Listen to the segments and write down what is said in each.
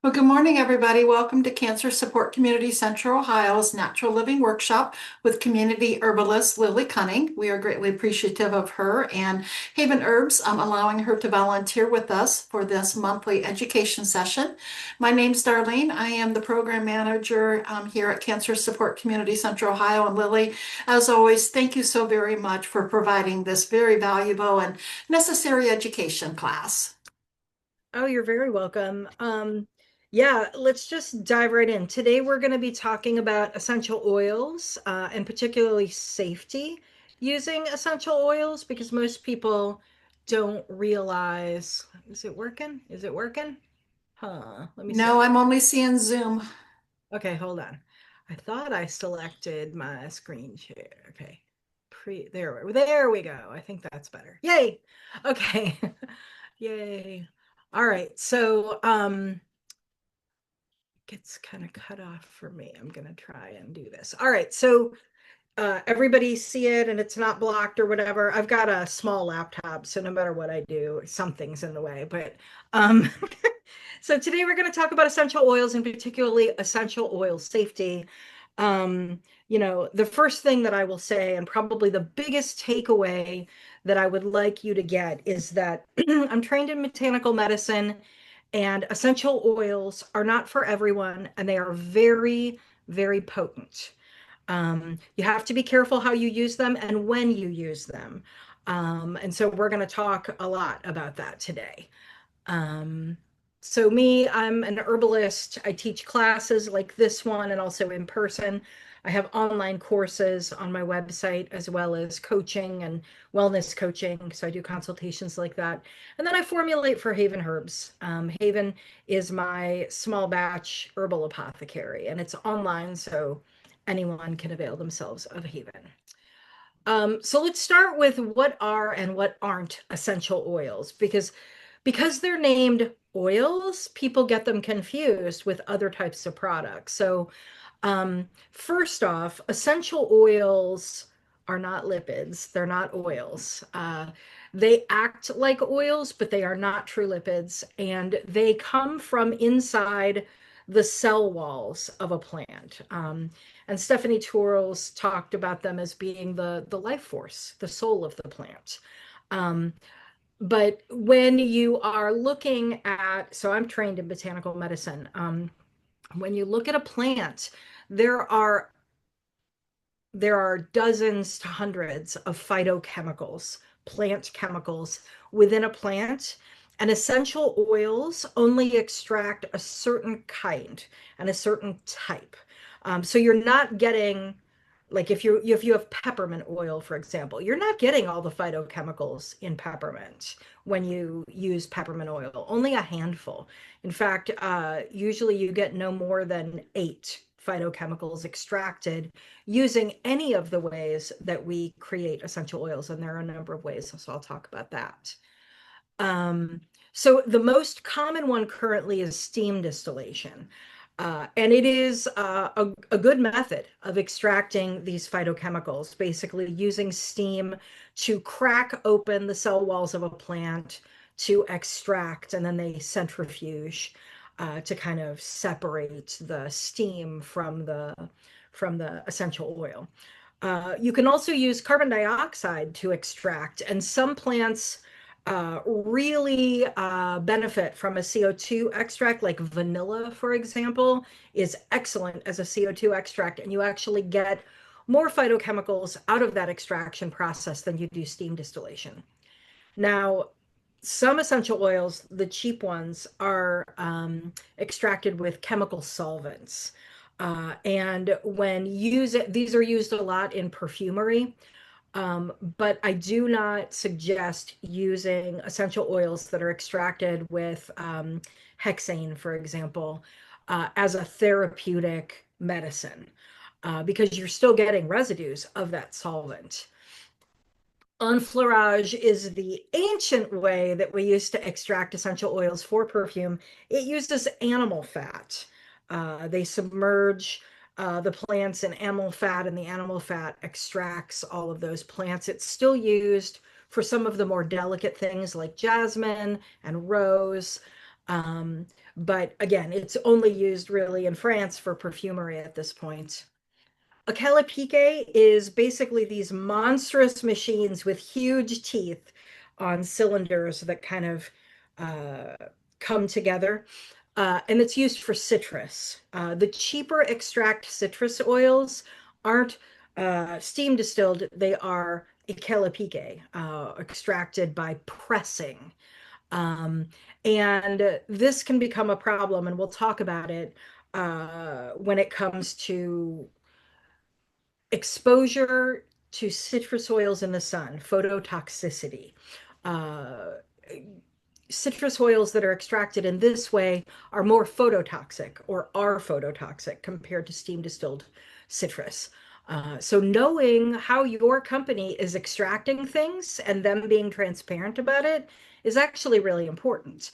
Well, good morning, everybody. Welcome to Cancer Support Community Central Ohio's Natural Living Workshop with community herbalist Lily Cunning. We are greatly appreciative of her and Haven Herbs allowing her to volunteer with us for this monthly education session. My name's Darlene. I am the program manager here at Cancer Support Community Central Ohio. And Lily, as always, thank you so very much for providing this very valuable and necessary education class. Oh, you're very welcome. Yeah, let's just dive right in. Today, we're going to be talking about essential oils and particularly safety using essential oils because most people don't realize. Is it working? Is it working? Huh, let me see. No, I'm only seeing Zoom. Okay, hold on. I thought I selected my screen share. Okay. There we go. I think that's better. Yay. Okay. Yay. All right. So gets kind of cut off for me. I'm gonna try and do this. All right. So everybody see it and it's not blocked or whatever. I've got a small laptop, so no matter what I do, something's in the way. But um so today we're going to talk about essential oils and particularly essential oil safety. Um, the first thing that I will say, and probably the biggest takeaway that I would like you to get is that I'm trained in botanical medicine and essential oils are not for everyone, and they are very, very potent. You have to be careful how you use them and when you use them. And so we're going to talk a lot about that today. Um, so me, I'm an herbalist. I teach classes like this one and also in person. I have online courses on my website as well as coaching and wellness coaching. So I do consultations like that. And then I formulate for Haven Herbs. Haven is my small batch herbal apothecary and it's online, so anyone can avail themselves of Haven. So let's start with what are and what aren't essential oils, because they're named oils, people get them confused with other types of products. First off, essential oils are not lipids, they're not oils. They act like oils, but they are not true lipids, and they come from inside the cell walls of a plant. And Stephanie Tourles talked about them as being the life force, the soul of the plant. Um, but when you are looking at, so I'm trained in botanical medicine. When you look at a plant, there are there are dozens to hundreds of phytochemicals, plant chemicals within a plant, and essential oils only extract a certain kind and a certain type. So you're not getting, like if you have peppermint oil, for example, you're not getting all the phytochemicals in peppermint when you use peppermint oil, only a handful. In fact, usually you get no more than 8 phytochemicals extracted using any of the ways that we create essential oils. And there are a number of ways, so I'll talk about that. Um, so the most common one currently is steam distillation. And it is a good method of extracting these phytochemicals, basically using steam to crack open the cell walls of a plant to extract, and then they centrifuge to kind of separate the steam from the essential oil. You can also use carbon dioxide to extract, and some plants really benefit from a CO2 extract, like vanilla, for example, is excellent as a CO2 extract, and you actually get more phytochemicals out of that extraction process than you do steam distillation. Now, some essential oils, the cheap ones, are extracted with chemical solvents. And when use it, these are used a lot in perfumery. But I do not suggest using essential oils that are extracted with hexane, for example, as a therapeutic medicine, because you're still getting residues of that solvent. Enfleurage is the ancient way that we used to extract essential oils for perfume. It uses animal fat. They submerge the plants in animal fat, and the animal fat extracts all of those plants. It's still used for some of the more delicate things like jasmine and rose. Um, but again, it's only used really in France for perfumery at this point. A calipique is basically these monstrous machines with huge teeth on cylinders that kind of uh, come together. And it's used for citrus. The cheaper extract citrus oils aren't steam distilled, they are a calipique, extracted by pressing. Um, and this can become a problem, and we'll talk about it when it comes to exposure to citrus oils in the sun, phototoxicity. Uh, Citrus oils that are extracted in this way are more phototoxic or are phototoxic compared to steam distilled citrus. So knowing how your company is extracting things and them being transparent about it is actually really important.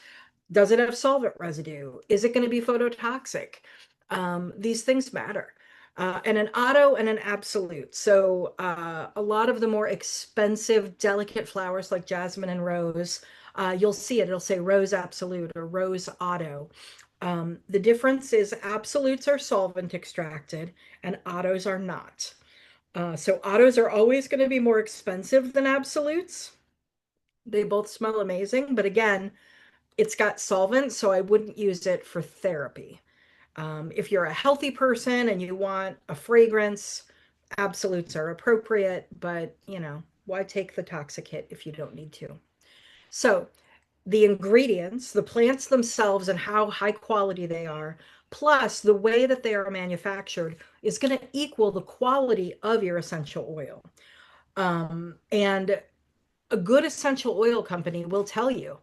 Does it have solvent residue? Is it going to be phototoxic? These things matter. And an auto and an absolute. So a lot of the more expensive, delicate flowers like jasmine and rose, you'll see it. It'll say rose absolute or rose auto. The difference is absolutes are solvent extracted and autos are not. So autos are always going to be more expensive than absolutes. They both smell amazing, but again, it's got solvent, so I wouldn't use it for therapy. If you're a healthy person and you want a fragrance, absolutes are appropriate, but why take the toxic hit if you don't need to? So, the ingredients, the plants themselves, and how high quality they are, plus the way that they are manufactured, is going to equal the quality of your essential oil. And a good essential oil company will tell you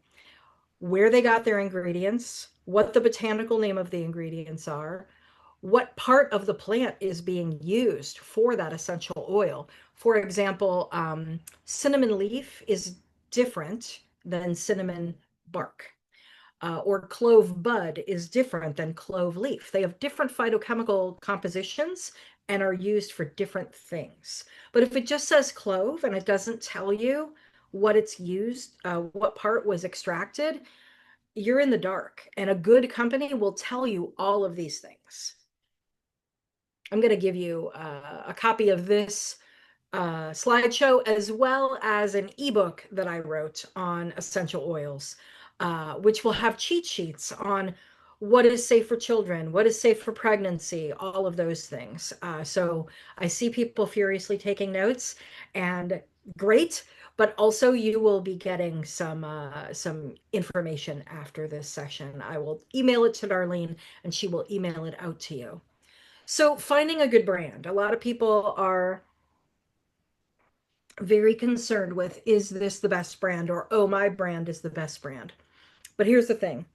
where they got their ingredients, what the botanical name of the ingredients are, what part of the plant is being used for that essential oil. For example, cinnamon leaf is different than cinnamon bark. Or clove bud is different than clove leaf. They have different phytochemical compositions and are used for different things. But if it just says clove and it doesn't tell you what it's used, what part was extracted, you're in the dark. And a good company will tell you all of these things. I'm going to give you a copy of this slideshow as well as an ebook that I wrote on essential oils, which will have cheat sheets on what is safe for children, what is safe for pregnancy, all of those things. So I see people furiously taking notes, and great. But also, you will be getting some information after this session. I will email it to Darlene, and she will email it out to you. So finding a good brand. A lot of people are very concerned with, is this the best brand? Or, oh, my brand is the best brand. But here's the thing.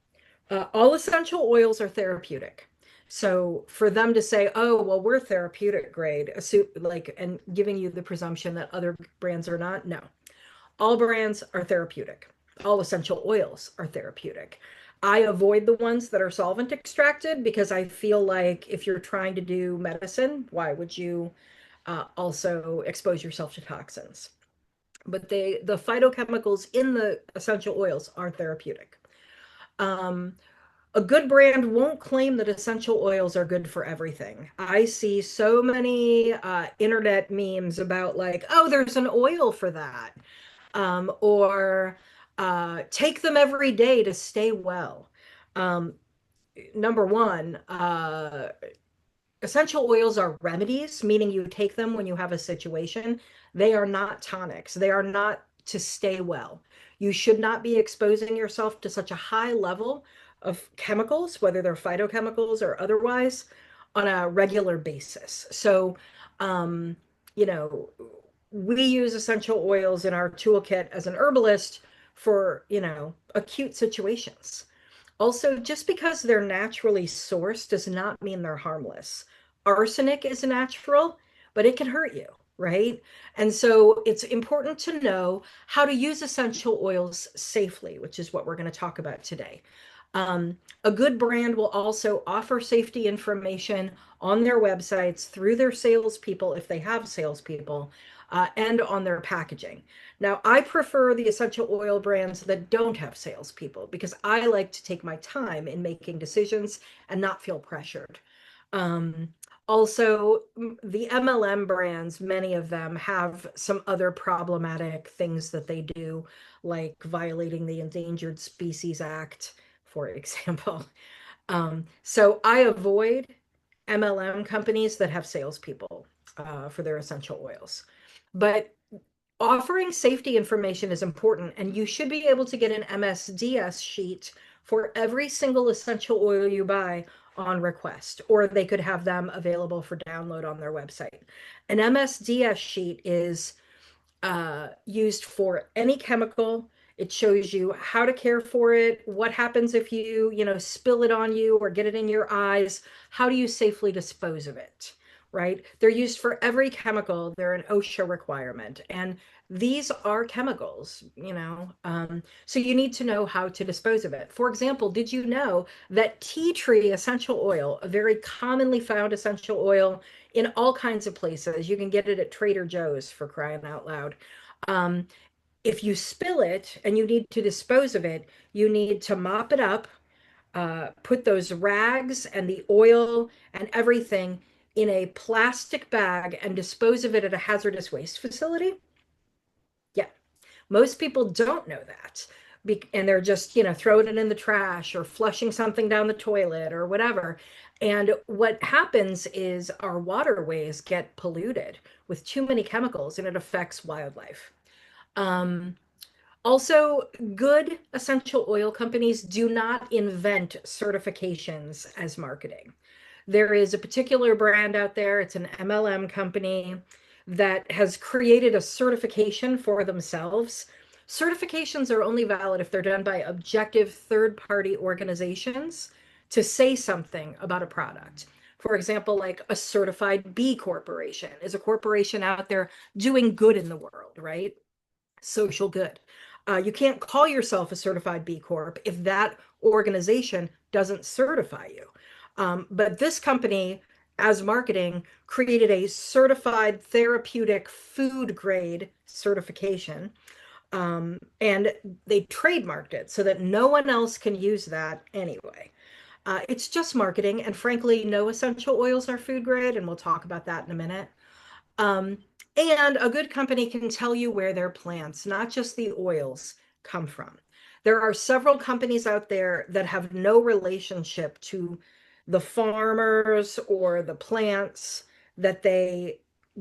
All essential oils are therapeutic. So for them to say, oh, well, we're therapeutic grade, like, and giving you the presumption that other brands are not, no. All brands are therapeutic. All essential oils are therapeutic. I avoid the ones that are solvent extracted because I feel like if you're trying to do medicine, why would you also expose yourself to toxins? But the phytochemicals in the essential oils are therapeutic. Um, a good brand won't claim that essential oils are good for everything. I see so many internet memes about like, oh, there's an oil for that, or take them every day to stay well. Um, Number one, essential oils are remedies, meaning you take them when you have a situation. They are not tonics. They are not to stay well. You should not be exposing yourself to such a high level of chemicals, whether they're phytochemicals or otherwise, on a regular basis. So, um, you know, we use essential oils in our toolkit as an herbalist for, acute situations. Also, just because they're naturally sourced does not mean they're harmless. Arsenic is natural, but it can hurt you, right? And so it's important to know how to use essential oils safely, which is what we're going to talk about today. A good brand will also offer safety information on their websites through their salespeople, if they have salespeople, and on their packaging. Now, I prefer the essential oil brands that don't have salespeople because I like to take my time in making decisions and not feel pressured. Um, Also, the MLM brands, many of them have some other problematic things that they do, like violating the Endangered Species Act, for example. So I avoid MLM companies that have salespeople for their essential oils. But offering safety information is important, and you should be able to get an MSDS sheet for every single essential oil you buy on request, or they could have them available for download on their website. An MSDS sheet is used for any chemical. It shows you how to care for it, what happens if you spill it on you or get it in your eyes. How do you safely dispose of it, right? They're used for every chemical. They're an OSHA requirement. And these are chemicals. So you need to know how to dispose of it. For example, did you know that tea tree essential oil, a very commonly found essential oil in all kinds of places, you can get it at Trader Joe's, for crying out loud. Um, if you spill it and you need to dispose of it, you need to mop it up, put those rags and the oil and everything in a plastic bag and dispose of it at a hazardous waste facility. Yeah, most people don't know that. And they're just throwing it in the trash or flushing something down the toilet or whatever. And what happens is our waterways get polluted with too many chemicals and it affects wildlife. Um, Also, good essential oil companies do not invent certifications as marketing. There is a particular brand out there, it's an MLM company that has created a certification for themselves. Certifications are only valid if they're done by objective third-party organizations to say something about a product. For example, like a certified B corporation is a corporation out there doing good in the world, right? Social good. You can't call yourself a certified B Corp if that organization doesn't certify you. But this company, as marketing, created a certified therapeutic food grade certification. And they trademarked it so that no one else can use that anyway. It's just marketing. And frankly, no essential oils are food grade. And we'll talk about that in a minute. Um, and a good company can tell you where their plants, not just the oils, come from. There are several companies out there that have no relationship to the farmers or the plants that they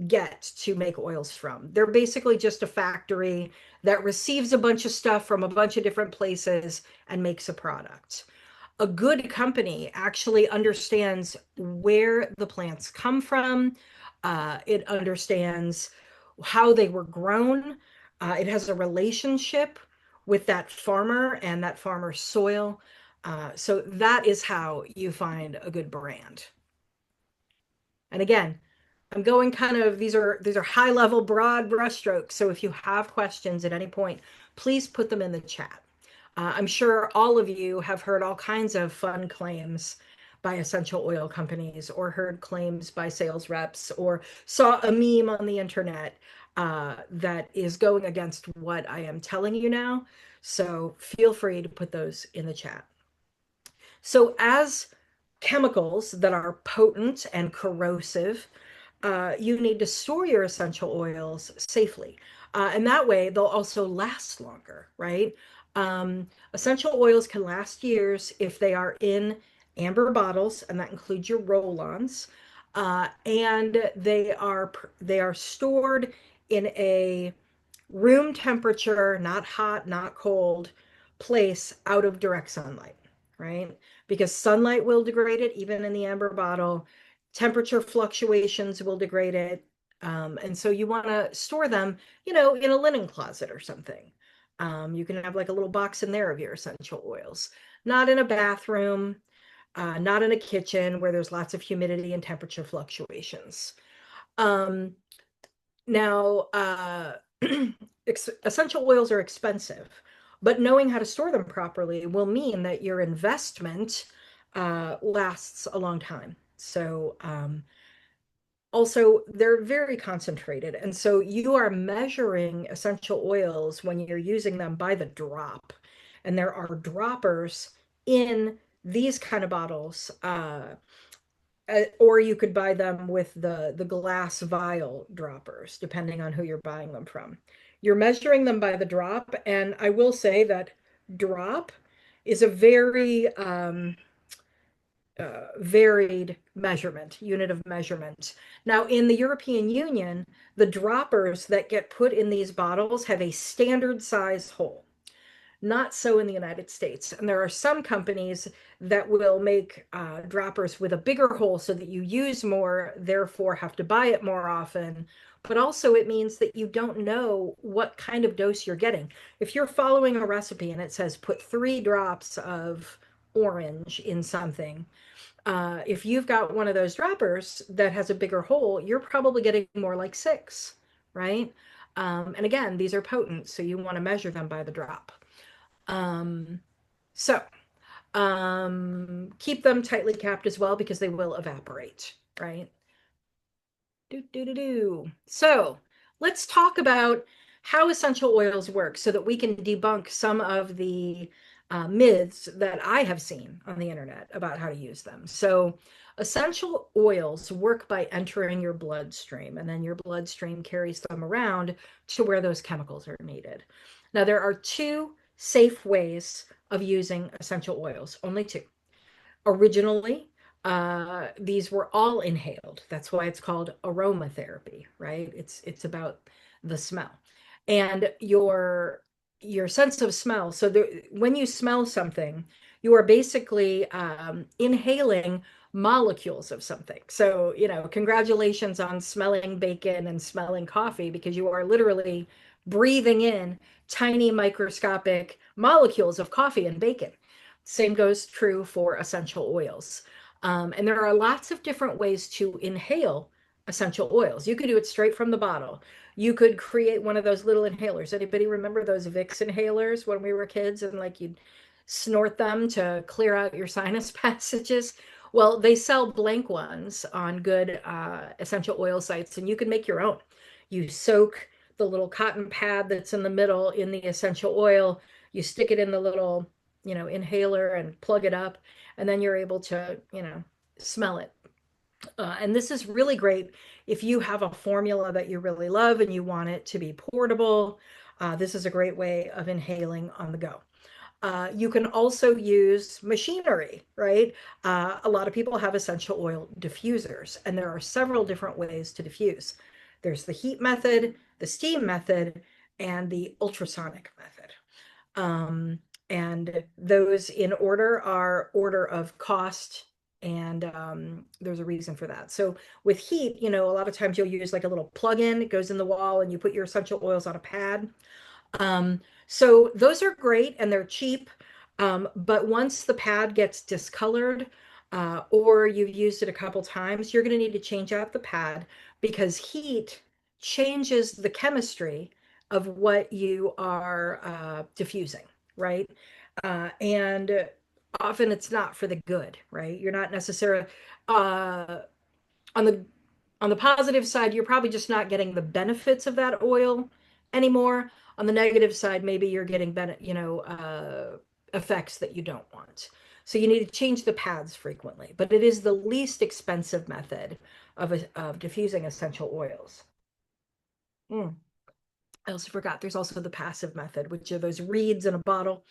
get to make oils from. They're basically just a factory that receives a bunch of stuff from a bunch of different places and makes a product. A good company actually understands where the plants come from. It understands how they were grown. It has a relationship with that farmer and that farmer's soil. So that is how you find a good brand. And again, I'm going kind of these are high level, broad brushstrokes. So if you have questions at any point, please put them in the chat. I'm sure all of you have heard all kinds of fun claims by essential oil companies, or heard claims by sales reps, or saw a meme on the internet that is going against what I am telling you now. So feel free to put those in the chat. So as chemicals that are potent and corrosive, you need to store your essential oils safely. And that way they'll also last longer, right? Essential oils can last years if they are in amber bottles, and that includes your roll-ons. And they are stored in a room temperature, not hot, not cold, place out of direct sunlight, right? Because sunlight will degrade it, even in the amber bottle. Temperature fluctuations will degrade it. And so you want to store them in a linen closet or something. You can have like a little box in there of your essential oils, not in a bathroom, not in a kitchen where there's lots of humidity and temperature fluctuations. Um, Now, essential oils are expensive, but knowing how to store them properly will mean that your investment lasts a long time. So Also, they're very concentrated. And so you are measuring essential oils when you're using them by the drop. And there are droppers in these kind of bottles. Or you could buy them with the glass vial droppers, depending on who you're buying them from. You're measuring them by the drop, and I will say that drop is a very varied measurement, unit of measurement. Now, in the European Union, the droppers that get put in these bottles have a standard size hole. Not so in the United States. And there are some companies that will make droppers with a bigger hole so that you use more, therefore have to buy it more often. But also, it means that you don't know what kind of dose you're getting. If you're following a recipe and it says put 3 drops of orange in something, if you've got one of those droppers that has a bigger hole, you're probably getting more like 6, right? And again, these are potent, so you want to measure them by the drop. Um, so keep them tightly capped as well because they will evaporate, right? Do, do, do, do. So let's talk about how essential oils work so that we can debunk some of the myths that I have seen on the internet about how to use them. So essential oils work by entering your bloodstream, and then your bloodstream carries them around to where those chemicals are needed. Now, there are two safe ways of using essential oils, only two. Originally, these were all inhaled. That's why it's called aromatherapy, right? It's about the smell and your sense of smell. So when you smell something, you are basically inhaling molecules of something. So, congratulations on smelling bacon and smelling coffee because you are literally breathing in tiny microscopic molecules of coffee and bacon. Same goes true for essential oils. And there are lots of different ways to inhale essential oils. You could do it straight from the bottle. You could create one of those little inhalers. Anybody remember those Vicks inhalers when we were kids and like you'd snort them to clear out your sinus passages? Well, they sell blank ones on good essential oil sites, and you can make your own. You soak the little cotton pad that's in the middle in the essential oil. You stick it in the little inhaler and plug it up, and then you're able to, smell it. And this is really great if you have a formula that you really love and you want it to be portable. This is a great way of inhaling on the go. You can also use machinery, right? A lot of people have essential oil diffusers, and there are several different ways to diffuse. There's the heat method, the steam method, and the ultrasonic method. Um, and those in order are order of cost, and there's a reason for that. So with heat, a lot of times you'll use like a little plug-in, it goes in the wall, and you put your essential oils on a pad. So those are great and they're cheap. But once the pad gets discolored, or you've used it a couple times, you're going to need to change out the pad because heat changes the chemistry of what you are diffusing, right? And often it's not for the good, right? You're not necessarily uh, on the positive side, you're probably just not getting the benefits of that oil anymore. On the negative side, maybe you're getting effects that you don't want. So you need to change the pads frequently, but it is the least expensive method of diffusing essential oils. Mm. I also forgot there's also the passive method, which are those reeds in a bottle.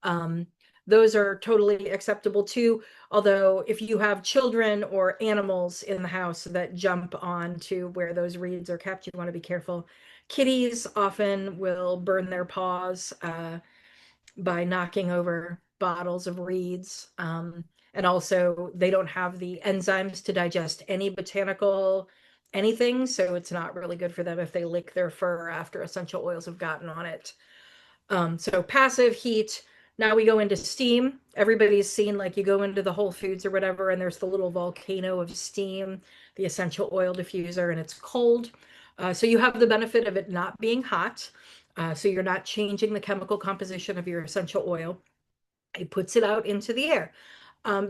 Um, those are totally acceptable too. Although if you have children or animals in the house that jump on to where those reeds are kept, you want to be careful. Kitties often will burn their paws by knocking over bottles of reeds. And also, they don't have the enzymes to digest any botanical anything, so it's not really good for them if they lick their fur after essential oils have gotten on it. So passive heat. Now we go into steam. Everybody's seen like you go into the Whole Foods or whatever, and there's the little volcano of steam, the essential oil diffuser, and it's cold. So you have the benefit of it not being hot. So you're not changing the chemical composition of your essential oil. It puts it out into the air.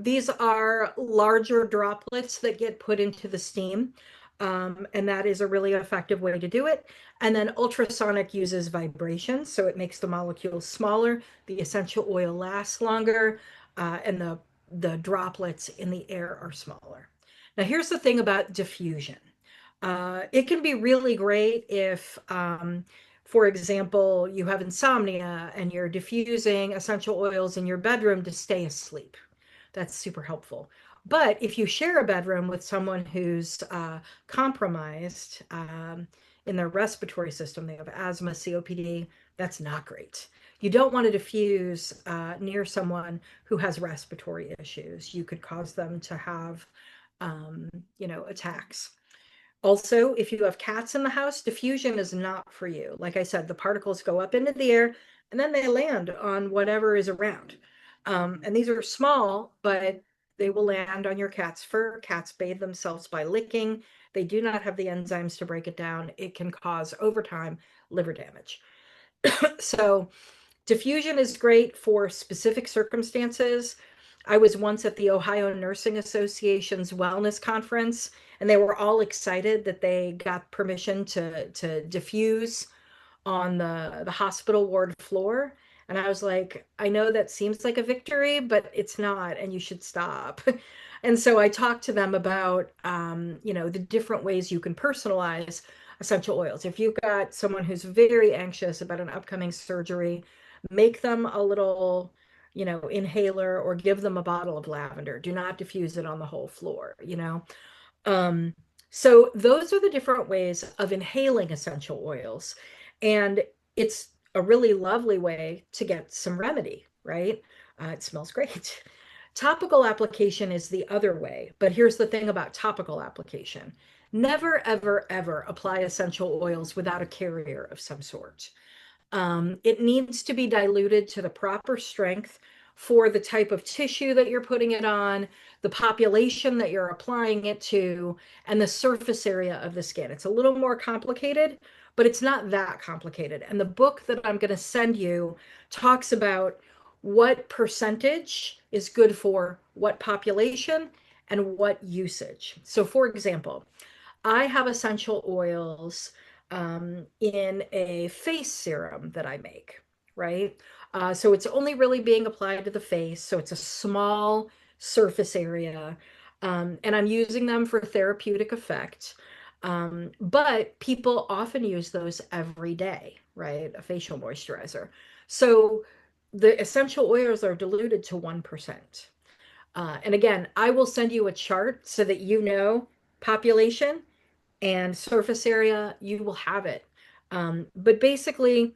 These are larger droplets that get put into the steam. And that is a really effective way to do it. And then ultrasonic uses vibration, so it makes the molecules smaller, the essential oil lasts longer, and the droplets in the air are smaller. Now, here's the thing about diffusion. It can be really great if, for example, you have insomnia and you're diffusing essential oils in your bedroom to stay asleep. That's super helpful. But if you share a bedroom with someone who's compromised in their respiratory system, they have asthma, COPD, that's not great. You don't want to diffuse near someone who has respiratory issues. You could cause them to have, attacks. Also, if you have cats in the house, diffusion is not for you. Like I said, the particles go up into the air and then they land on whatever is around. And these are small, but they will land on your cat's fur. Cats bathe themselves by licking. They do not have the enzymes to break it down. It can cause, over time, liver damage. So, diffusion is great for specific circumstances. I was once at the Ohio Nursing Association's wellness conference, and they were all excited that they got permission to diffuse on the hospital ward floor. And I was like, I know that seems like a victory, but it's not, and you should stop. And so I talked to them about, the different ways you can personalize essential oils. If you've got someone who's very anxious about an upcoming surgery, make them a little, inhaler or give them a bottle of lavender. Do not diffuse it on the whole floor. Um, so those are the different ways of inhaling essential oils. And it's a really lovely way to get some remedy, right? It smells great. Topical application is the other way, but here's the thing about topical application. Never, ever, ever apply essential oils without a carrier of some sort. It needs to be diluted to the proper strength for the type of tissue that you're putting it on, the population that you're applying it to, and the surface area of the skin. It's a little more complicated, but it's not that complicated. And the book that I'm going to send you talks about what percentage is good for what population and what usage. So, for example, I have essential oils in a face serum that I make, right? So it's only really being applied to the face. So it's a small surface area. And I'm using them for therapeutic effect. But people often use those every day, right? A facial moisturizer. So the essential oils are diluted to 1%. And again, I will send you a chart so that you know population and surface area, you will have it. But basically,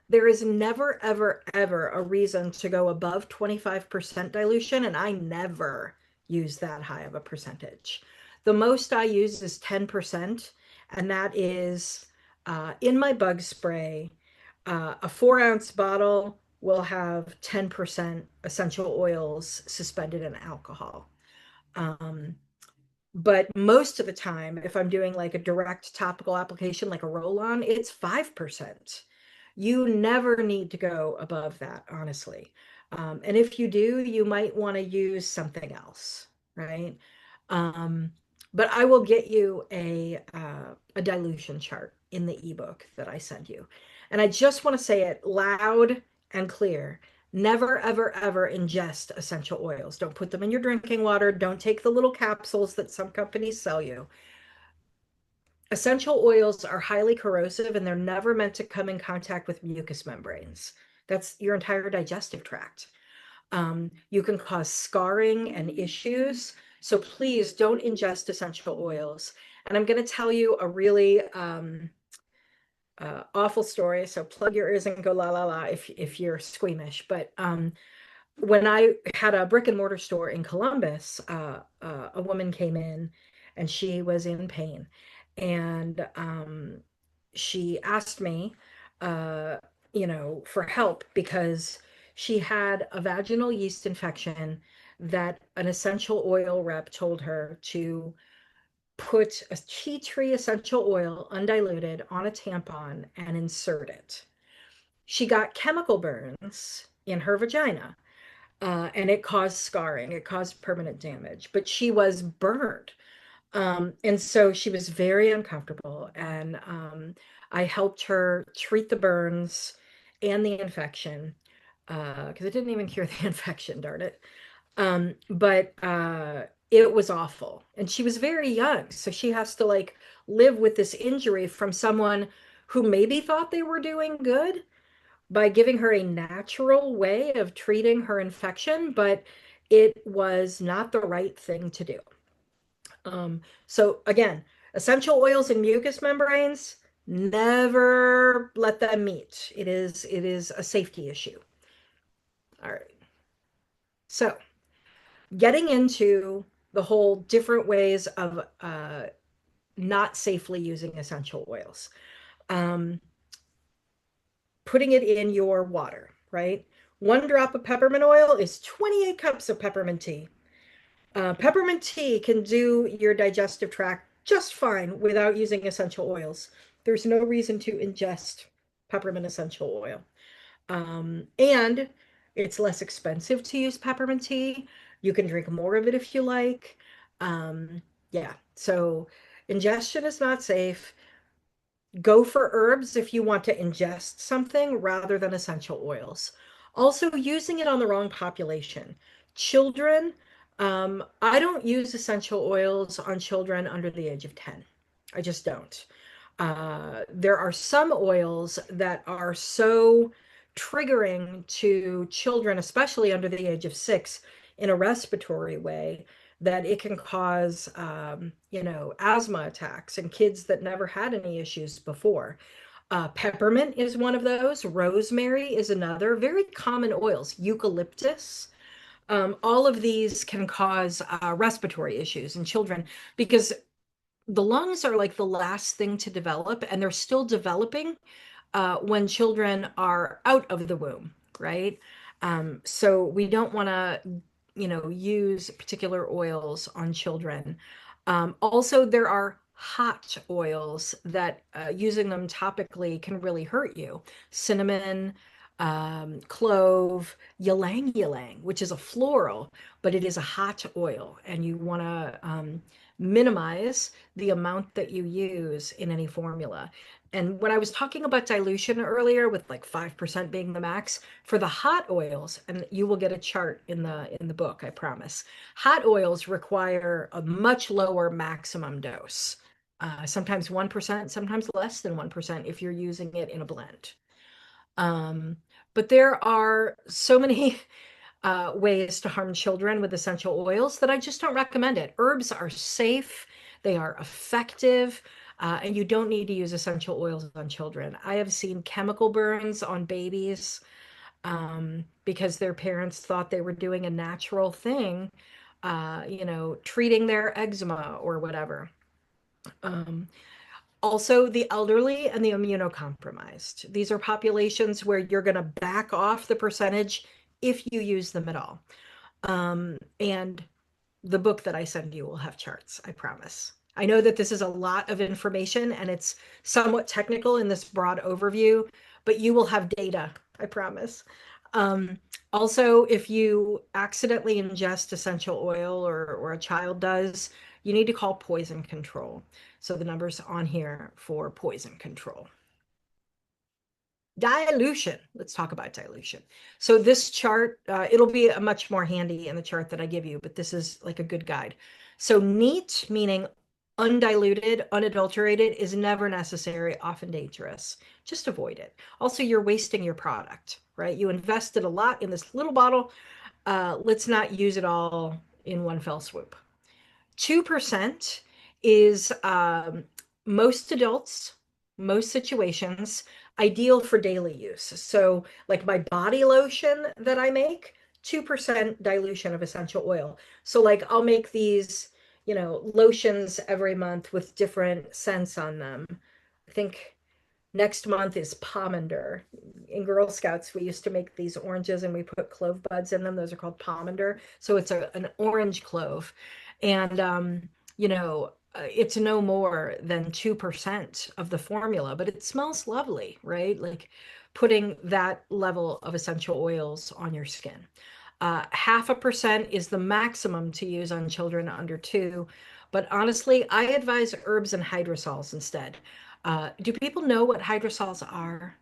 there is never, ever, ever a reason to go above 25% dilution, and I never use that high of a percentage. The most I use is 10%, and that is in my bug spray. A 4 ounce bottle will have 10% essential oils suspended in alcohol. Um, but most of the time, if I'm doing like a direct topical application, like a roll-on, it's 5%. You never need to go above that, honestly. And if you do, you might want to use something else, right? Um, but I will get you a dilution chart in the ebook that I send you. And I just want to say it loud and clear. Never, ever, ever ingest essential oils. Don't put them in your drinking water. Don't take the little capsules that some companies sell you. Essential oils are highly corrosive and they're never meant to come in contact with mucous membranes. That's your entire digestive tract. You can cause scarring and issues. So please don't ingest essential oils. And I'm going to tell you a really awful story. So plug your ears and go la la la if you're squeamish. But when I had a brick and mortar store in Columbus, a woman came in and she was in pain. And she asked me, uh, for help because she had a vaginal yeast infection that an essential oil rep told her to put a tea tree essential oil undiluted on a tampon and insert it. She got chemical burns in her vagina and it caused scarring, it caused permanent damage, but she was burned. And so she was very uncomfortable, and I helped her treat the burns and the infection because it didn't even cure the infection, darn it. But it was awful. And she was very young, so she has to like live with this injury from someone who maybe thought they were doing good by giving her a natural way of treating her infection, but it was not the right thing to do. So again, essential oils and mucous membranes, never let them meet. It is a safety issue. All right. So getting into the whole different ways of not safely using essential oils. Um, Putting it in your water, right? 1 drop of peppermint oil is 28 cups of peppermint tea. Peppermint tea can do your digestive tract just fine without using essential oils. There's no reason to ingest peppermint essential oil. And it's less expensive to use peppermint tea. You can drink more of it if you like. Yeah, so ingestion is not safe. Go for herbs if you want to ingest something rather than essential oils. Also, using it on the wrong population. Children, I don't use essential oils on children under the age of 10. I just don't. There are some oils that are so triggering to children, especially under the age of 6, in a respiratory way, that it can cause, asthma attacks in kids that never had any issues before. Peppermint is one of those. Rosemary is another. Very common oils. Eucalyptus. All of these can cause respiratory issues in children because the lungs are like the last thing to develop, and they're still developing when children are out of the womb, right? So we don't want to, use particular oils on children. Also, there are hot oils that using them topically can really hurt you. Cinnamon, clove, ylang ylang, which is a floral, but it is a hot oil, and you want to minimize the amount that you use in any formula. And when I was talking about dilution earlier, with like 5% being the max, for the hot oils, and you will get a chart in the book, I promise. Hot oils require a much lower maximum dose. Sometimes 1%, sometimes less than 1% if you're using it in a blend. Um, but there are so many ways to harm children with essential oils that I just don't recommend it. Herbs are safe, they are effective, and you don't need to use essential oils on children. I have seen chemical burns on babies because their parents thought they were doing a natural thing, treating their eczema or whatever. Um, Also, the elderly and the immunocompromised. These are populations where you're going to back off the percentage if you use them at all. And the book that I send you will have charts, I promise. I know that this is a lot of information and it's somewhat technical in this broad overview, but you will have data, I promise. Um, Also, if you accidentally ingest essential oil or a child does, you need to call poison control. So the number's on here for poison control. Dilution. Let's talk about dilution. So this chart, it'll be a much more handy in the chart that I give you, but this is like a good guide. So neat, meaning undiluted, unadulterated, is never necessary, often dangerous. Just avoid it. Also, you're wasting your product, right? You invested a lot in this little bottle. Let's not use it all in one fell swoop. 2% is most adults, most situations, ideal for daily use. So, like my body lotion that I make, 2% dilution of essential oil. So, like, I'll make these, lotions every month with different scents on them. I think next month is pomander. In Girl Scouts, we used to make these oranges and we put clove buds in them. Those are called pomander. So it's an orange clove. And, it's no more than 2% of the formula, but it smells lovely, right? Like putting that level of essential oils on your skin. 0.5% is the maximum to use on children under 2, But honestly, I advise herbs and hydrosols instead. Do people know what hydrosols are?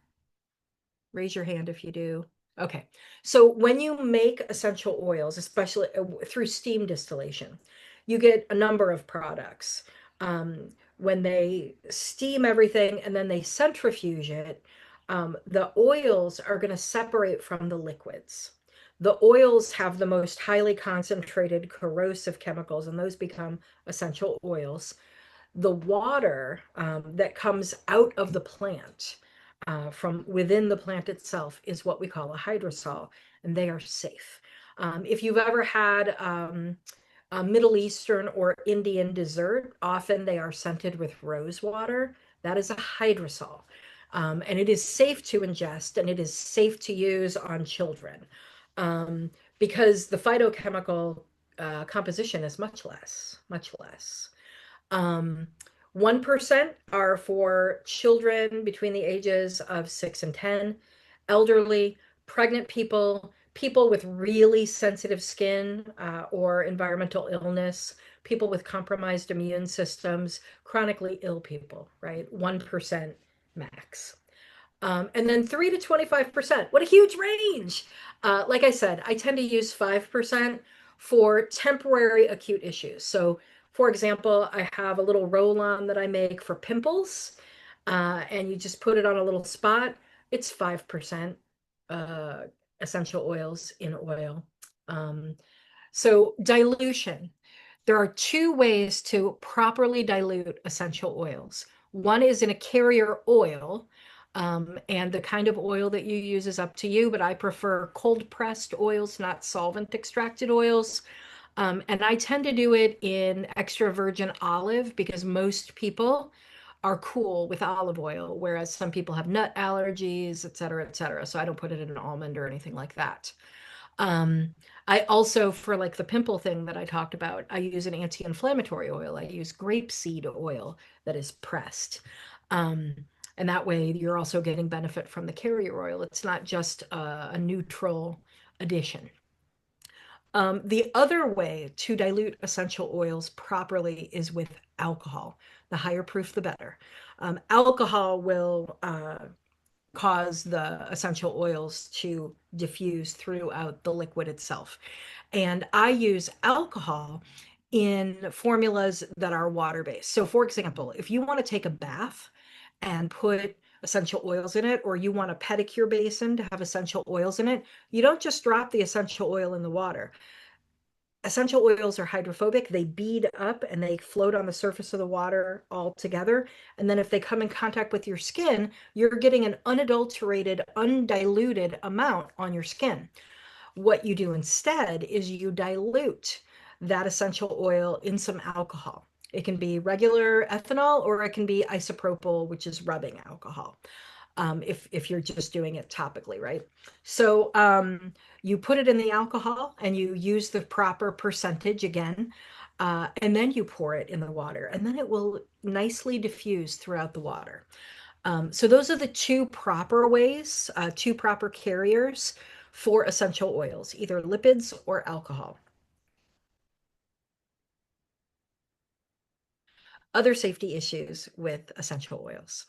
Raise your hand if you do. Okay. So when you make essential oils, especially through steam distillation, you get a number of products. When they steam everything and then they centrifuge it, the oils are going to separate from the liquids. The oils have the most highly concentrated corrosive chemicals, and those become essential oils. The water that comes out of the plant from within the plant itself is what we call a hydrosol, and they are safe. If you've ever had a Middle Eastern or Indian dessert, often they are scented with rose water. That is a hydrosol. And it is safe to ingest and it is safe to use on children because the phytochemical composition is much less, much less. 1% are for children between the ages of 6 and 10, elderly, pregnant people, people with really sensitive skin or environmental illness, people with compromised immune systems, chronically ill people, right? 1% max. And then 3 to 25%. What a huge range. Like I said, I tend to use 5% for temporary acute issues. So, for example, I have a little roll-on that I make for pimples, and you just put it on a little spot. It's 5% uh, essential oils in oil. Um, so, dilution. There are two ways to properly dilute essential oils. One is in a carrier oil, and the kind of oil that you use is up to you, but I prefer cold pressed oils, not solvent extracted oils. And I tend to do it in extra virgin olive because most people are cool with olive oil, whereas some people have nut allergies, et cetera, et cetera. So I don't put it in an almond or anything like that. Um, I also, for like the pimple thing that I talked about, I use an anti-inflammatory oil. I use grapeseed oil that is pressed. Um, and that way you're also getting benefit from the carrier oil. It's not just a neutral addition. The other way to dilute essential oils properly is with alcohol. The higher proof, the better. Alcohol will cause the essential oils to diffuse throughout the liquid itself. And I use alcohol in formulas that are water-based. So, for example, if you want to take a bath and put essential oils in it, or you want a pedicure basin to have essential oils in it, you don't just drop the essential oil in the water. Essential oils are hydrophobic. They bead up and they float on the surface of the water all together. And then if they come in contact with your skin, you're getting an unadulterated, undiluted amount on your skin. What you do instead is you dilute that essential oil in some alcohol. It can be regular ethanol or it can be isopropyl, which is rubbing alcohol. If you're just doing it topically, right? So you put it in the alcohol and you use the proper percentage again, and then you pour it in the water, and then it will nicely diffuse throughout the water. So those are the two proper ways, two proper carriers for essential oils, either lipids or alcohol. Other safety issues with essential oils.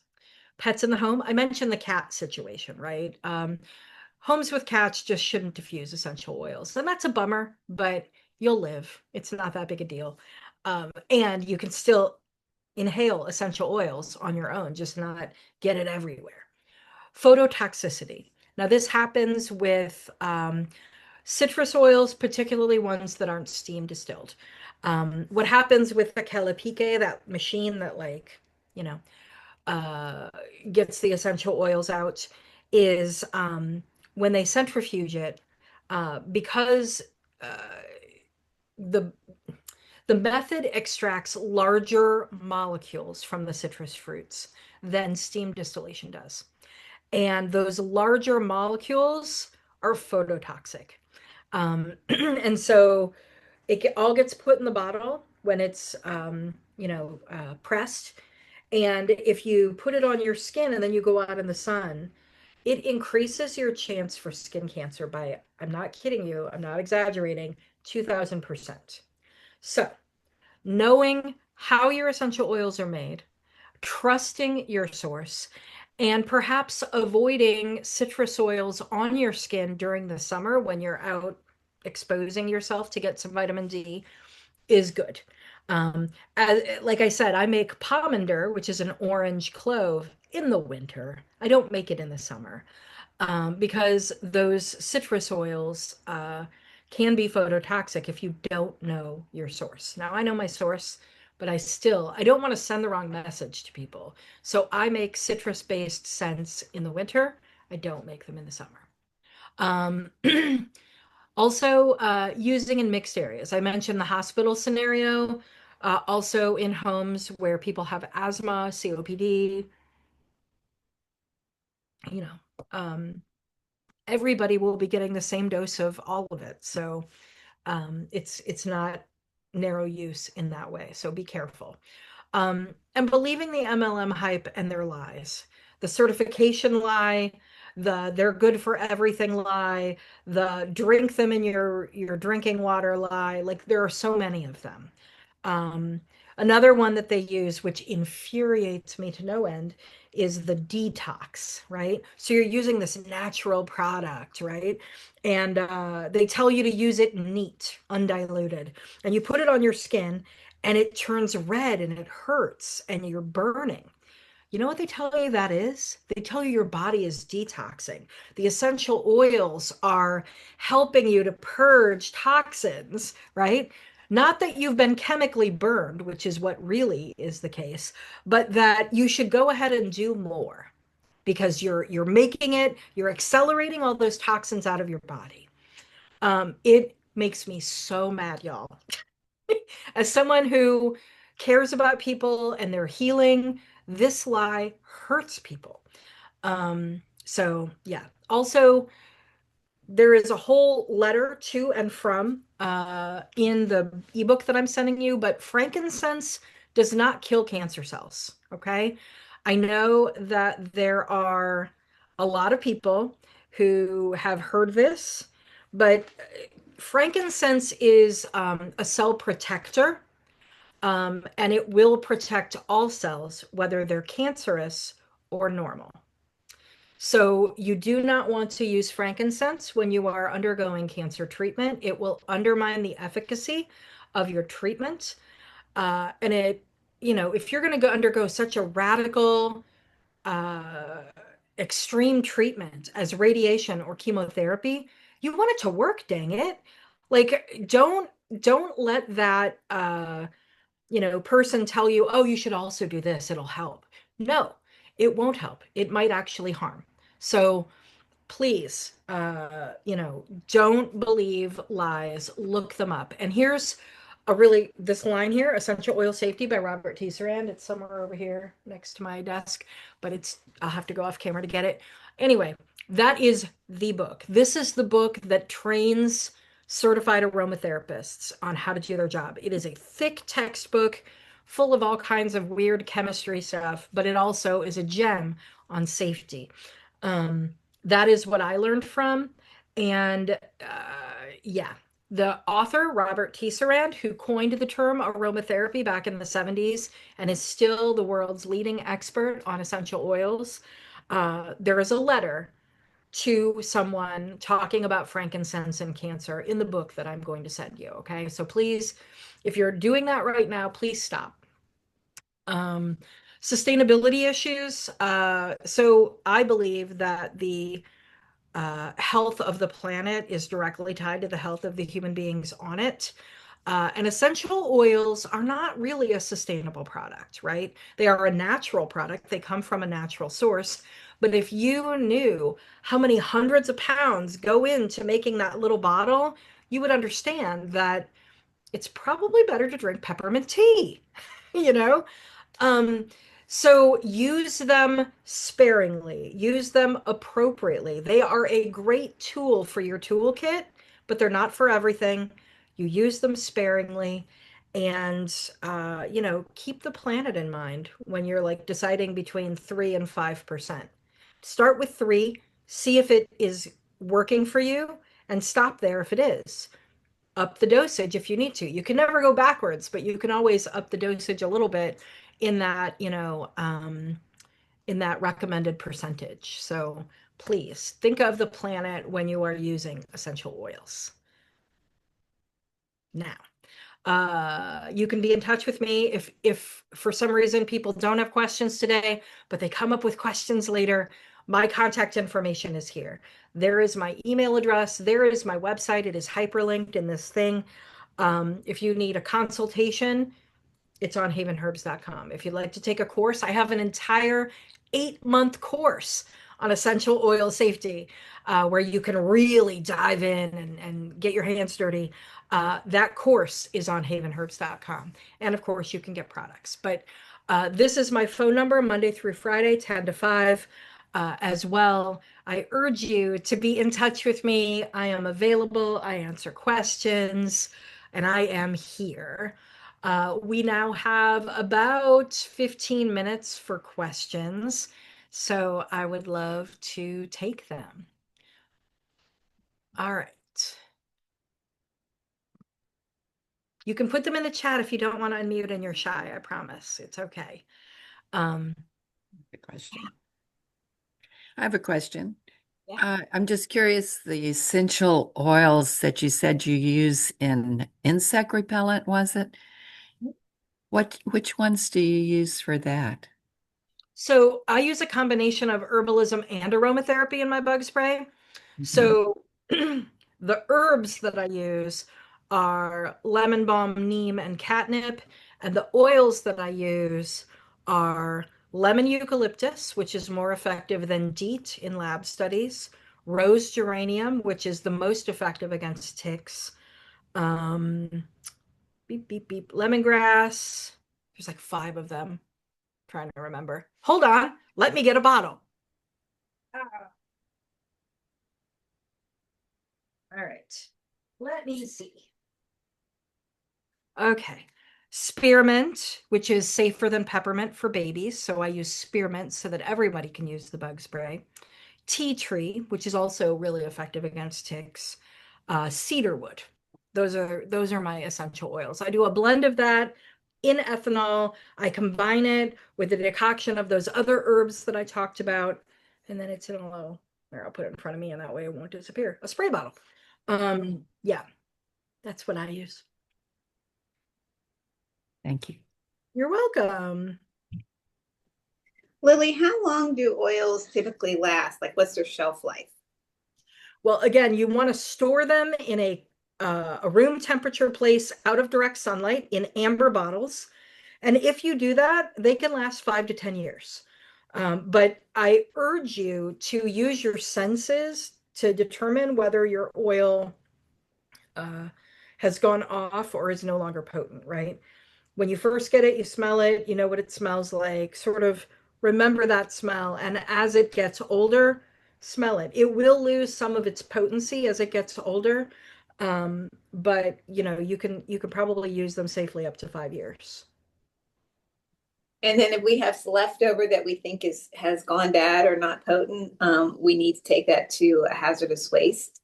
Pets in the home. I mentioned the cat situation, right? Homes with cats just shouldn't diffuse essential oils. And that's a bummer, but you'll live. It's not that big a deal. And you can still inhale essential oils on your own, just not get it everywhere. Phototoxicity. Now, this happens with citrus oils, particularly ones that aren't steam distilled. What happens with the calipique, that machine that you know, uh, gets the essential oils out, is when they centrifuge it, because uh, the the method extracts larger molecules from the citrus fruits than steam distillation does. And those larger molecules are phototoxic. And so all gets put in the bottle when it's, pressed. And if you put it on your skin and then you go out in the sun, it increases your chance for skin cancer by, I'm not kidding you, I'm not exaggerating, 2000%. So knowing how your essential oils are made, trusting your source, and perhaps avoiding citrus oils on your skin during the summer when you're out exposing yourself to get some vitamin D is good. Like I said, I make pomander, which is an orange clove, in the winter. I don't make it in the summer because those citrus oils can be phototoxic if you don't know your source. Now, I know my source, but I don't want to send the wrong message to people. So I make citrus-based scents in the winter. I don't make them in the summer. Um, Also, using in mixed areas. I mentioned the hospital scenario, also in homes where people have asthma, COPD, you know, everybody will be getting the same dose of all of it. So it's not narrow use in that way. So be careful. And believing the MLM hype and their lies, the certification lie, the they're good for everything lie, the drink them in your drinking water lie. Like there are so many of them. Um, Another one that they use, which infuriates me to no end, is the detox, right? So you're using this natural product, right? And they tell you to use it neat, undiluted, and you put it on your skin, and it turns red and it hurts, and you're burning. You know what they tell you that is? They tell you your body is detoxing. The essential oils are helping you to purge toxins, right? Not that you've been chemically burned, which is what really is the case, but that you should go ahead and do more because you're making it, you're accelerating all those toxins out of your body. It makes me so mad, y'all. As someone who cares about people and their healing, this lie hurts people. So yeah. Also, there is a whole letter to and from in the ebook that I'm sending you, but frankincense does not kill cancer cells. Okay. I know that there are a lot of people who have heard this, but frankincense is a cell protector, and it will protect all cells, whether they're cancerous or normal. So you do not want to use frankincense when you are undergoing cancer treatment. It will undermine the efficacy of your treatment. And if you're going to go undergo such a radical, uh, extreme treatment as radiation or chemotherapy, you want it to work, dang it. Like, don't let that person tell you, oh, you should also do this, it'll help. No, it won't help. It might actually harm. So please, don't believe lies, look them up. And here's this line here, Essential Oil Safety by Robert T. Sarand. It's somewhere over here next to my desk, but I'll have to go off camera to get it. Anyway, that is the book. This is the book that trains certified aromatherapists on how to do their job. It is a thick textbook full of all kinds of weird chemistry stuff, but it also is a gem on safety. Um, that is what I learned from. And yeah, the author, Robert T. Sarand, who coined the term aromatherapy back in the 70s and is still the world's leading expert on essential oils, there is a letter to someone talking about frankincense and cancer in the book that I'm going to send you. Okay. So please, if you're doing that right now, please stop. Um, Sustainability issues. So I believe that the health of the planet is directly tied to the health of the human beings on it. And essential oils are not really a sustainable product, right? They are a natural product. They come from a natural source. But if you knew how many hundreds of pounds go into making that little bottle, you would understand that it's probably better to drink peppermint tea, you know? Um, so use them sparingly, use them appropriately. They are a great tool for your toolkit, but they're not for everything. You use them sparingly and keep the planet in mind when you're like deciding between 3 and 5%. Start with 3, see if it is working for you, and stop there if it is. up the dosage if you need to. You can never go backwards, but you can always up the dosage a little bit in that, in that recommended percentage. So please think of the planet when you are using essential oils. Now, you can be in touch with me if for some reason people don't have questions today, but they come up with questions later. My contact information is here. There is my email address. There is my website. It is hyperlinked in this thing. If you need a consultation, it's on havenherbs.com. If you'd like to take a course, I have an entire 8-month course on essential oil safety where you can really dive in and get your hands dirty. That course is on havenherbs.com. And of course, you can get products. But this is my phone number, Monday through Friday, 10 to 5 as well. I urge you to be in touch with me. I am available. I answer questions, and I am here. We now have about 15 minutes for questions, so I would love to take them. All right. You can put them in the chat if you don't want to unmute and you're shy. I promise. It's okay. Um, The question. I have a question. Yeah. I'm just curious, the essential oils that you said you use in insect repellent, was it? Which ones do you use for that? So I use a combination of herbalism and aromatherapy in my bug spray. Mhm. So the herbs that I use are lemon balm, neem, and catnip. And the oils that I use are lemon eucalyptus, which is more effective than DEET in lab studies, rose geranium, which is the most effective against ticks, um, beep, beep, beep, lemongrass. There's like 5 of them. Trying to remember. Hold on. Let me get a bottle. All right. Let me see. Okay. Spearmint, which is safer than peppermint for babies. So I use spearmint so that everybody can use the bug spray. Tea tree, which is also really effective against ticks. Cedarwood. Those are my essential oils. I do a blend of that in ethanol. I combine it with the decoction of those other herbs that I talked about, and then it's in a little. There, I'll put it in front of me, and that way it won't disappear. A spray bottle. Yeah, that's what I use. Thank you. You're welcome. Lily, how long do oils typically last? Like, what's their shelf life? Well, again, you want to store them in a room temperature place out of direct sunlight in amber bottles. And if you do that, they can last 5 to 10 years. But I urge you to use your senses to determine whether your oil uh, has gone off or is no longer potent, right? When you first get it, you smell it, you know what it smells like, sort of remember that smell. And as it gets older, smell it. It will lose some of its potency as it gets older. But you can probably use them safely up to 5 years. And then if we have leftover that we think has gone bad or not potent, we need to take that to a hazardous waste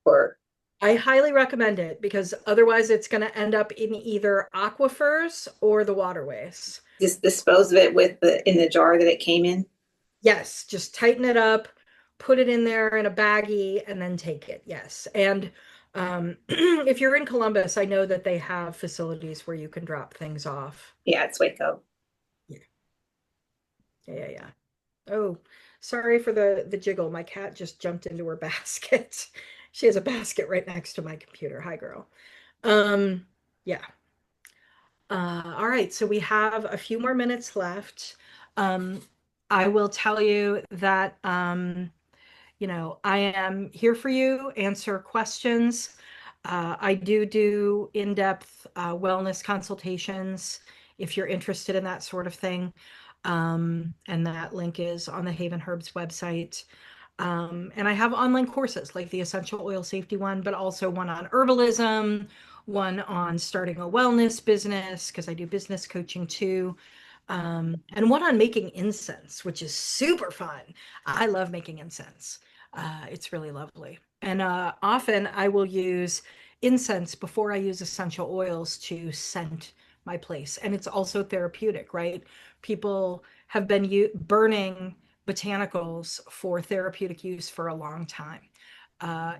or I highly recommend it because otherwise it's going to end up in either aquifers or the waterways. just dispose of it in the jar that it came in. Yes, just tighten it up, put it in there in a baggie, and then take it. Yes. And if you're in Columbus, I know that they have facilities where you can drop things off. Yeah, it's Waco. Yeah. Yeah. Oh, sorry for the jiggle. My cat just jumped into her basket. She has a basket right next to my computer. Hi, girl. Yeah. All right, so we have a few more minutes left. Um, I will tell you that I am here for you, answer questions. I do in-depth wellness consultations if you're interested in that sort of thing. And that link is on the Haven Herbs website. And I have online courses like the essential oil safety one, but also one on herbalism, one on starting a wellness business, because I do business coaching too. And one on making incense, which is super fun. I love making incense. It's really lovely. And often I will use incense before I use essential oils to scent my place. And it's also therapeutic, right? People have been burning botanicals for therapeutic use for a long time.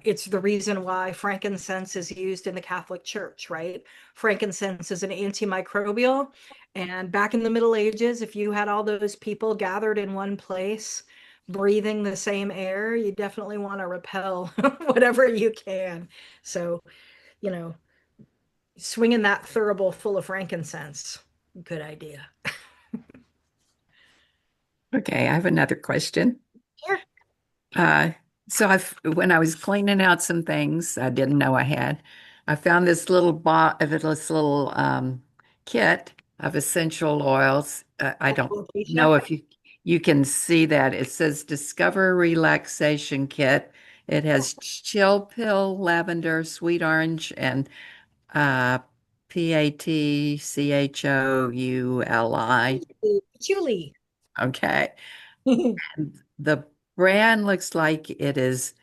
It's the reason why frankincense is used in the Catholic Church, right? Frankincense is an antimicrobial. And back in the Middle Ages, if you had all those people gathered in one place, breathing the same air, you definitely want to repel whatever you can. So, you know, swinging that thurible full of frankincense, good idea. Okay, I have another question. Sure. Uh, when I was cleaning out some things I didn't know I had, I found this little kit of essential oils. I don't know Alopecia. if you can see that. It says Discover Relaxation Kit. It has chill pill, lavender, sweet orange, and uh, PATCHOULI. Patchouli. Okay. The brand looks like it is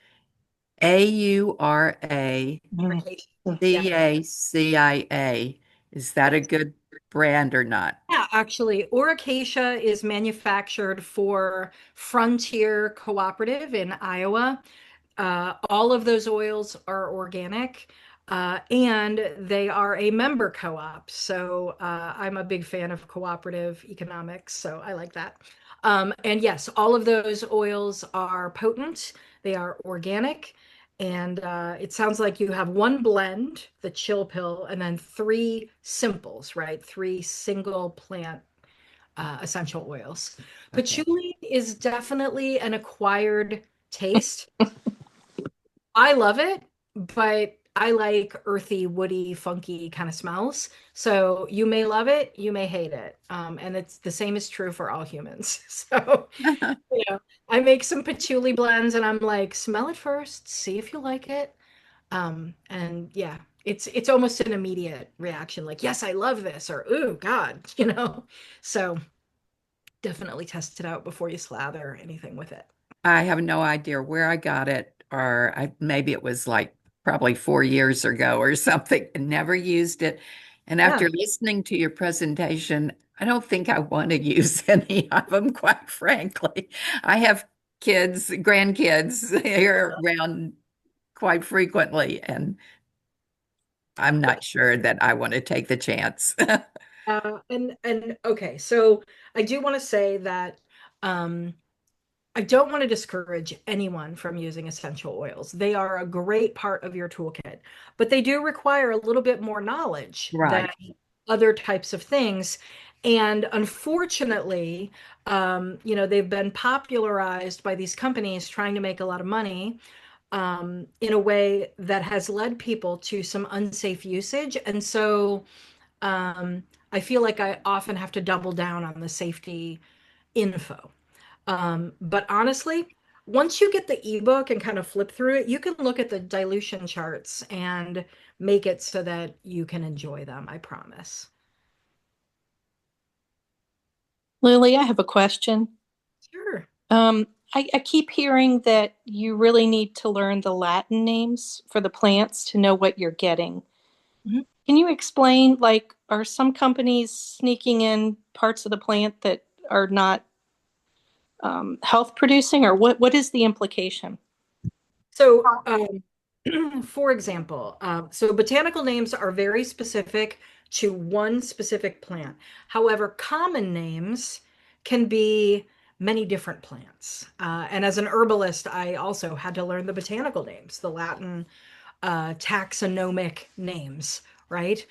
Yeah. AURACACIA. Is that a good brand or not? Yeah, actually, Oracacia is manufactured for Frontier Cooperative in Iowa. All of those oils are organic, and they are a member co-op. So I'm a big fan of cooperative economics, so I like that. And yes, all of those oils are potent. They are organic. And it sounds like you have one blend, the chill pill, and then three simples, right? Three single plant essential oils. Okay. Patchouli is definitely an acquired taste. I love it, but I like earthy, woody, funky kind of smells. So you may love it, you may hate it. And it's the same is true for all humans. So, I make some patchouli blends and I'm like, smell it first, see if you like it. And yeah, it's almost an immediate reaction, like, yes, I love this, or ooh, God, So definitely test it out before you slather anything with it. I have no idea where I got it, or maybe it was like probably 4 years ago or something, and never used it. And Yeah. after listening to your presentation, I don't think I want to use any of them, quite frankly. I have grandkids here around quite frequently, and I'm not sure that I want to take the chance. And okay, so I do want to say that um, I don't want to discourage anyone from using essential oils. They are a great part of your toolkit, but they do require a little bit more knowledge than Right. other types of things. And unfortunately, they've been popularized by these companies trying to make a lot of money in a way that has led people to some unsafe usage. And so I feel like I often have to double down on the safety info. But honestly, once you get the ebook and kind of flip through it, you can look at the dilution charts and make it so that you can enjoy them, I promise. Lily, I have a question. Sure. I keep hearing that you really need to learn the Latin names for the plants to know what you're getting. Mhm. Can you explain, like, are some companies sneaking in parts of the plant that are not health producing, or what is the implication? So, for example, so botanical names are very specific to one specific plant. However, common names can be many different plants. And as an herbalist, I also had to learn the botanical names, the Latin taxonomic names, right?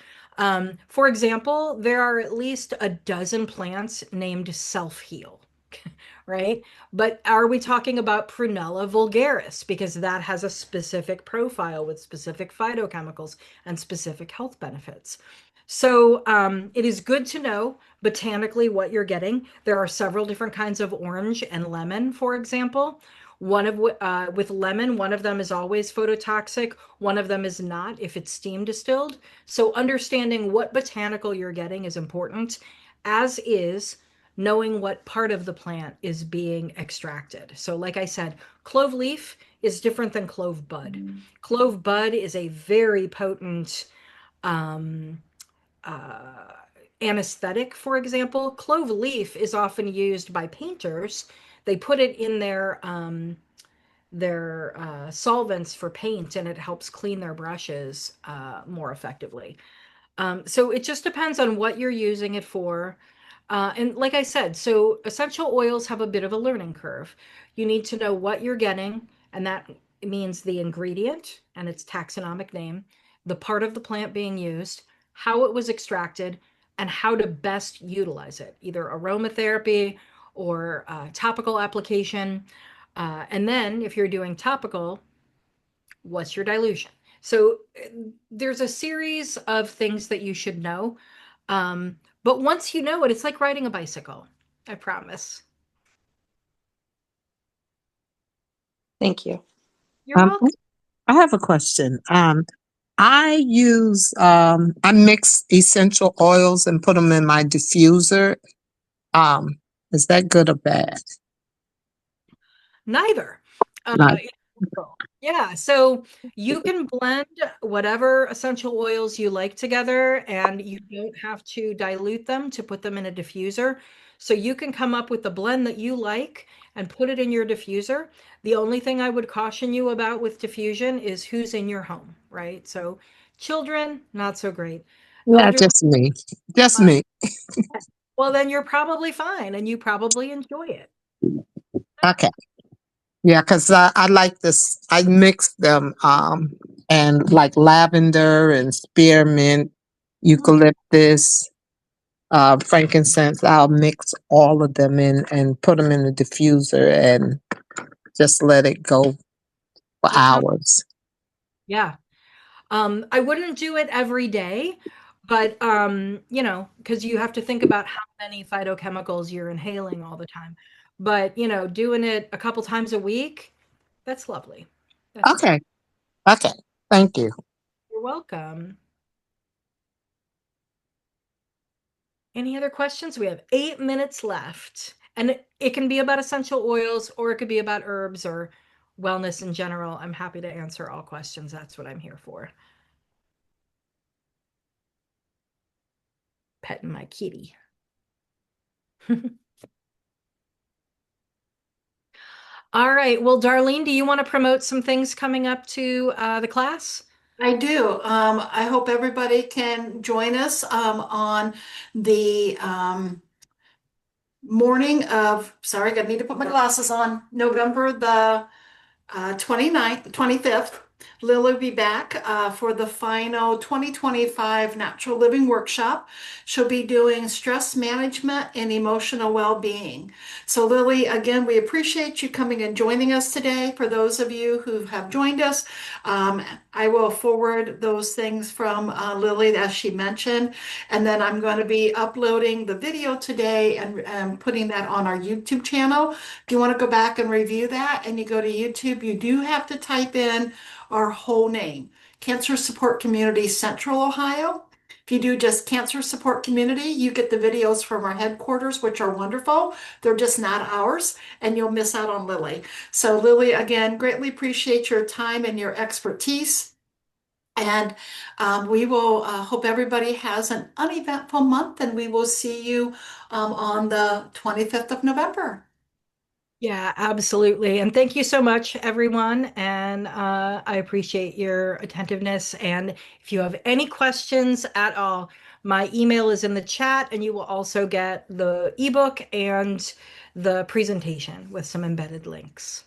For example, there are at least a dozen plants named self-heal, right? But are we talking about Prunella vulgaris? Because that has a specific profile with specific phytochemicals and specific health benefits. So it is good to know botanically what you're getting. There are several different kinds of orange and lemon, for example. With lemon, one of them is always phototoxic. One of them is not if it's steam distilled. So understanding what botanical you're getting is important, as is knowing what part of the plant is being extracted. So, like I said, clove leaf, is different than clove bud. Clove bud is a very potent um, uh, anesthetic, for example. Clove leaf is often used by painters. They put it in their solvents for paint, and it helps clean their brushes more effectively. So it just depends on what you're using it for. And like I said, so essential oils have a bit of a learning curve. You need to know what you're getting, and that means the ingredient and its taxonomic name, the part of the plant being used, how it was extracted, and how to best utilize it, either aromatherapy or topical application. And then if you're doing topical, what's your dilution? So there's a series of things that you should know. But once you know it, it's like riding a bicycle. I promise. Thank you. You're welcome. I have a question. I mix essential oils and put them in my diffuser. Um, is that good or bad? Neither. Not. It's neutral. Yeah, so you can blend whatever essential oils you like together, and you don't have to dilute them to put them in a diffuser. So you can come up with the blend that you like and put it in your diffuser. The only thing I would caution you about with diffusion is who's in your home, right? So children, not so great. Yeah, Elderly, just me. Just uh, me. well, then you're probably fine and you probably enjoy it. Okay. Yeah, because I like this. I mix them and like lavender and spearmint, eucalyptus, frankincense. I'll mix all of them in and put them in the diffuser and just let it go for That sounds, hours. yeah. I wouldn't do it every day, but because you have to think about how many phytochemicals you're inhaling all the time. But doing it a couple times a week, that's lovely. That's lovely. Okay. Okay. Thank you. You're welcome. Any other questions? We have 8 minutes left. And it can be about essential oils or it could be about herbs or wellness in general. I'm happy to answer all questions. That's what I'm here for. Petting my kitty. All right. Well, Darlene, do you want to promote some things coming up to the class? I do. I hope everybody can join us on the morning of, sorry, I need to put my glasses on, November the 29th, 25th. Lily will be back for the final 2025 Natural Living Workshop. She'll be doing stress management and emotional well-being. So Lily, again, we appreciate you coming and joining us today. For those of you who have joined us, I will forward those things from Lily as she mentioned. And then I'm going to be uploading the video today and putting that on our YouTube channel. If you want to go back and review that and you go to YouTube, you do have to type in our whole name, Cancer Support Community Central Ohio. If you do just Cancer Support Community, you get the videos from our headquarters, which are wonderful. They're just not ours, and you'll miss out on Lily. So Lily, again, greatly appreciate your time and your expertise. And we will hope everybody has an uneventful month, and we will see you on the 25th of November. Yeah, absolutely. And thank you so much, everyone. And I appreciate your attentiveness. And if you have any questions at all, my email is in the chat, and you will also get the ebook and the presentation with some embedded links.